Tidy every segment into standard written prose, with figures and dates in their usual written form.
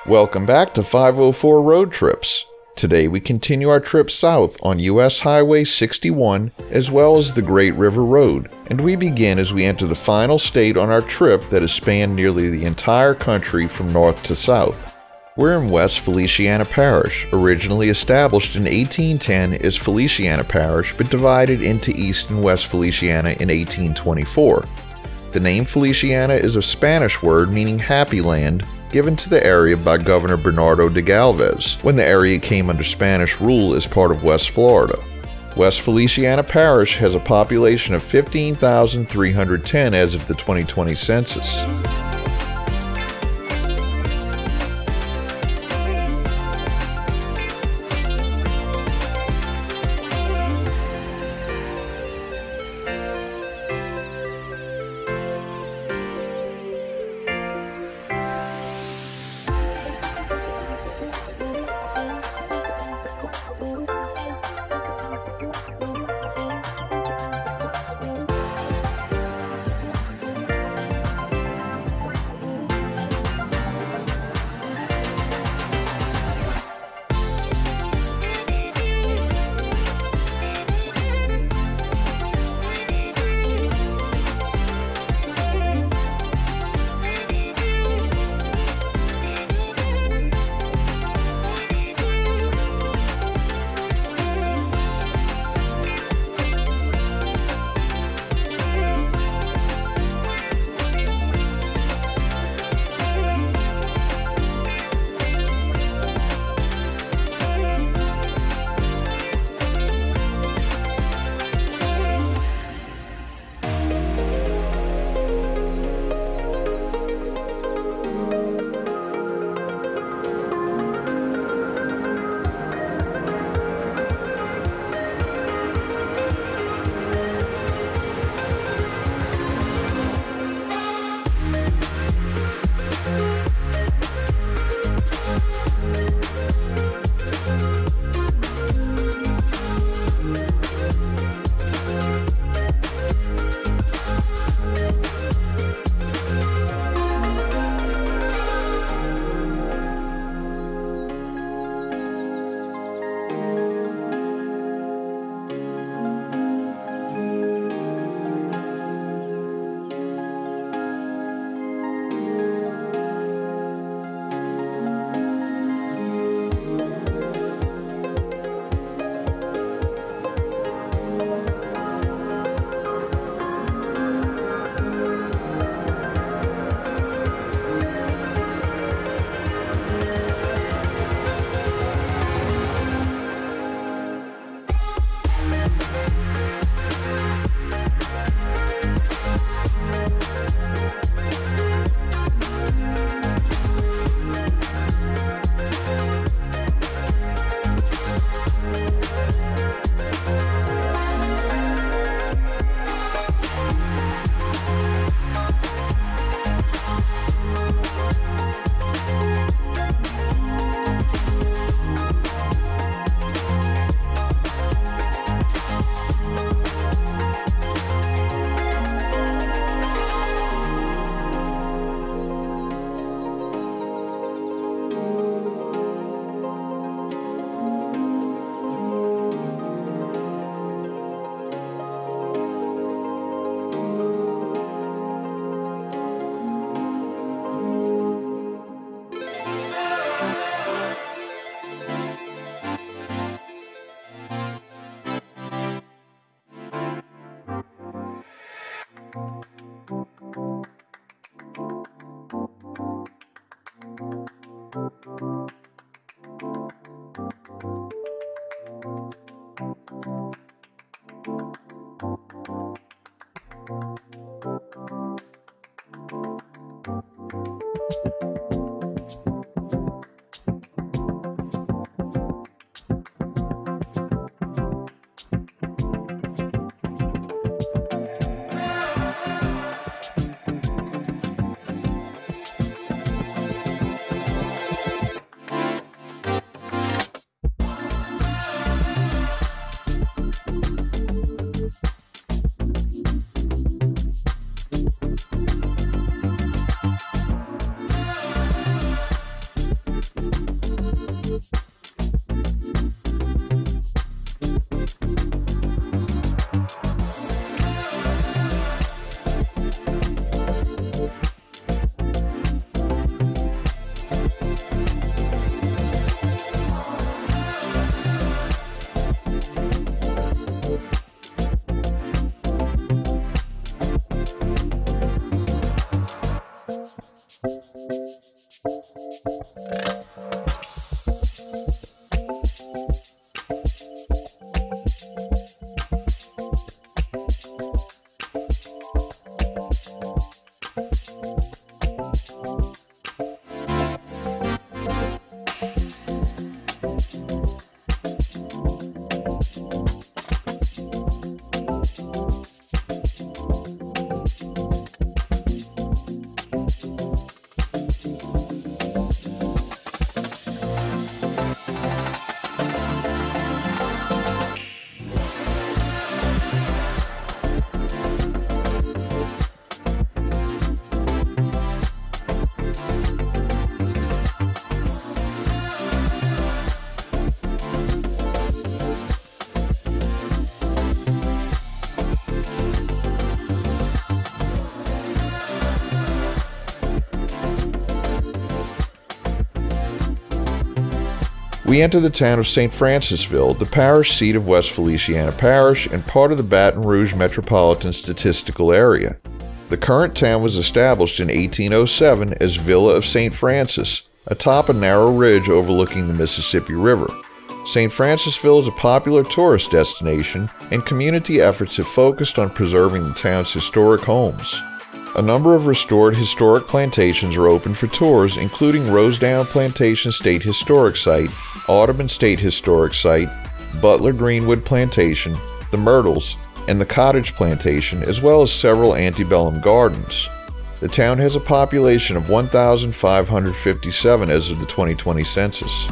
Welcome back to 504 Road Trips. Today we continue our trip south on US Highway 61 as well as the Great River Road, and we begin as we enter the final state on our trip that has spanned nearly the entire country from north to south. We're in West Feliciana Parish, originally established in 1810 as Feliciana Parish but divided into East and West Feliciana in 1824. The name Feliciana is a Spanish word meaning happy land, given to the area by Governor Bernardo de Galvez when the area came under Spanish rule as part of West Florida. West Feliciana Parish has a population of 15,310 as of the 2020 census. We enter the town of St. Francisville, the parish seat of West Feliciana Parish and part of the Baton Rouge Metropolitan Statistical Area. The current town was established in 1807 as Villa of St. Francis, atop a narrow ridge overlooking the Mississippi River. St. Francisville is a popular tourist destination, and community efforts have focused on preserving the town's historic homes. A number of restored historic plantations are open for tours, including Rosedown Plantation State Historic Site, Audubon State Historic Site, Butler Greenwood Plantation, the Myrtles, and the Cottage Plantation, as well as several antebellum gardens. The town has a population of 1,557 as of the 2020 census.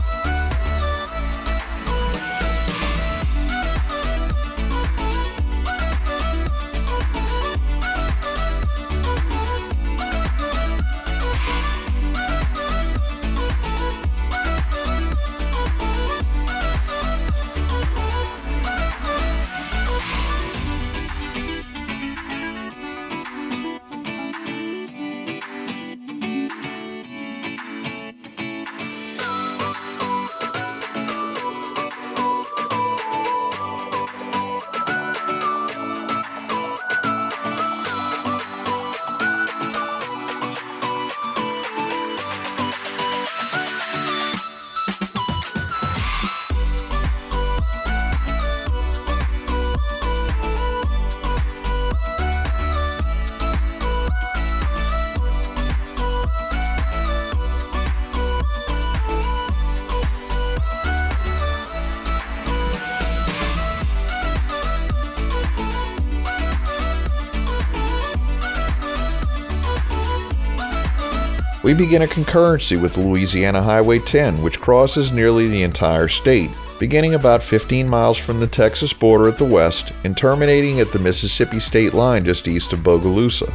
We begin a concurrency with Louisiana Highway 10, which crosses nearly the entire state, beginning about 15 miles from the Texas border at the west and terminating at the Mississippi state line just east of Bogalusa.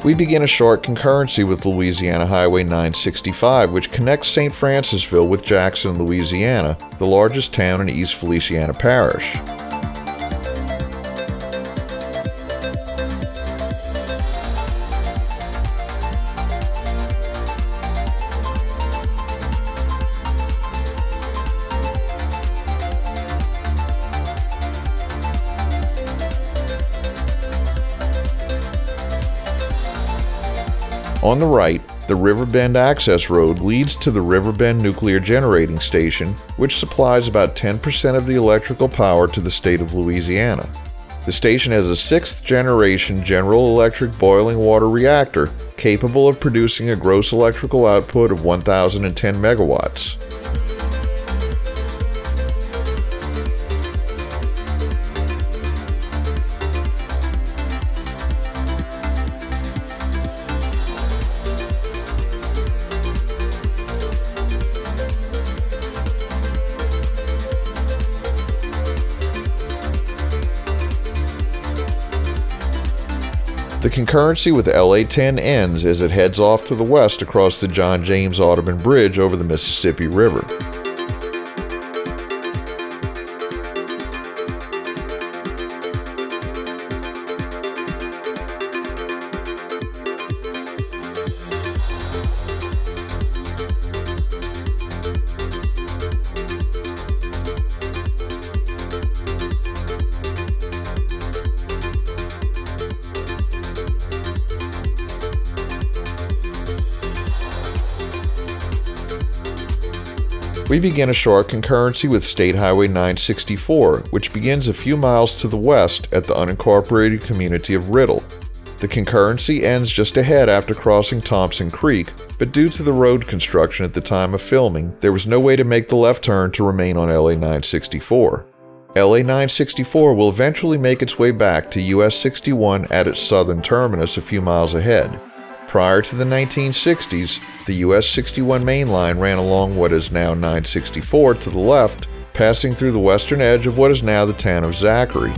We begin a short concurrency with Louisiana Highway 965, which connects St. Francisville with Jackson, Louisiana, the largest town in East Feliciana Parish. On the right, the Riverbend Access Road leads to the Riverbend Nuclear Generating Station, which supplies about 10% of the electrical power to the state of Louisiana. The station has a 6th-generation General Electric boiling water reactor capable of producing a gross electrical output of 1,010 megawatts. The concurrency with LA 10 ends as it heads off to the west across the John James Audubon Bridge over the Mississippi River. We begin a short concurrency with State Highway 964, which begins a few miles to the west at the unincorporated community of Riddle. The concurrency ends just ahead after crossing Thompson Creek, but due to the road construction at the time of filming, there was no way to make the left turn to remain on LA 964. LA 964 will eventually make its way back to US 61 at its southern terminus a few miles ahead. Prior to the 1960s, the US 61 main line ran along what is now 964 to the left, passing through the western edge of what is now the town of Zachary.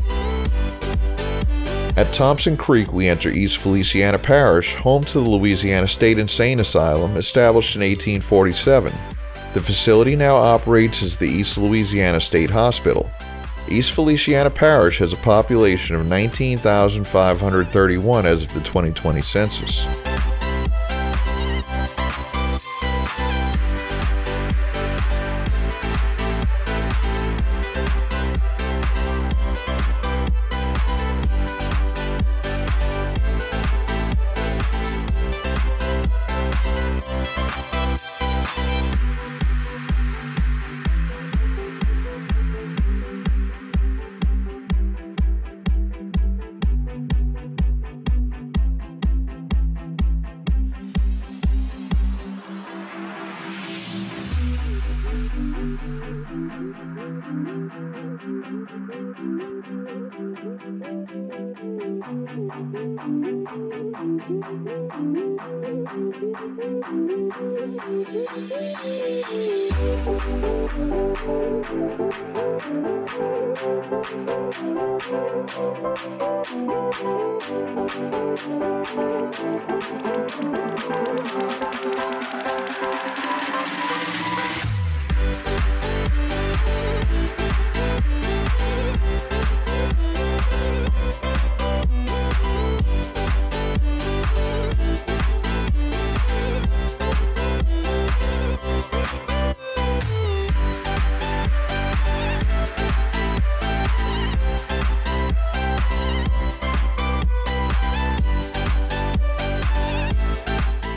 At Thompson Creek, we enter East Feliciana Parish, home to the Louisiana State Insane Asylum, established in 1847. The facility now operates as the East Louisiana State Hospital. East Feliciana Parish has a population of 19,531 as of the 2020 census.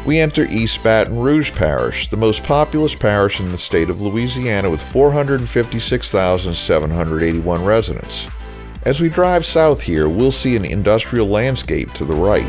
We enter East Baton Rouge Parish, the most populous parish in the state of Louisiana with 456,781 residents. As we drive south here, we'll see an industrial landscape to the right.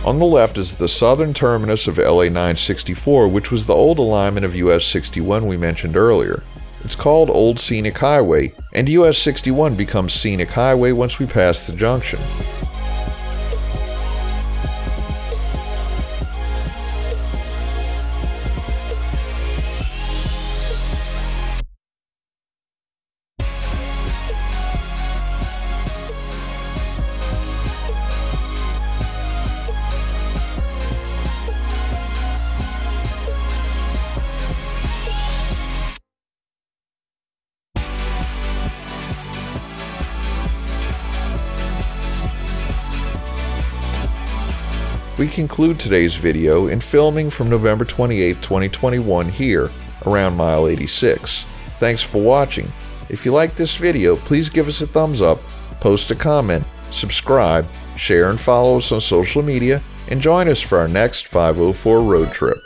On the left is the southern terminus of LA 964, which was the old alignment of US 61 we mentioned earlier. It's called Old Scenic Highway, and US 61 becomes Scenic Highway once we pass the junction. We conclude today's video in filming from November 28, 2021 here, around mile 86. Thanks for watching. If you like this video, please give us a thumbs up, post a comment, subscribe, share and follow us on social media, and join us for our next 504 road trip.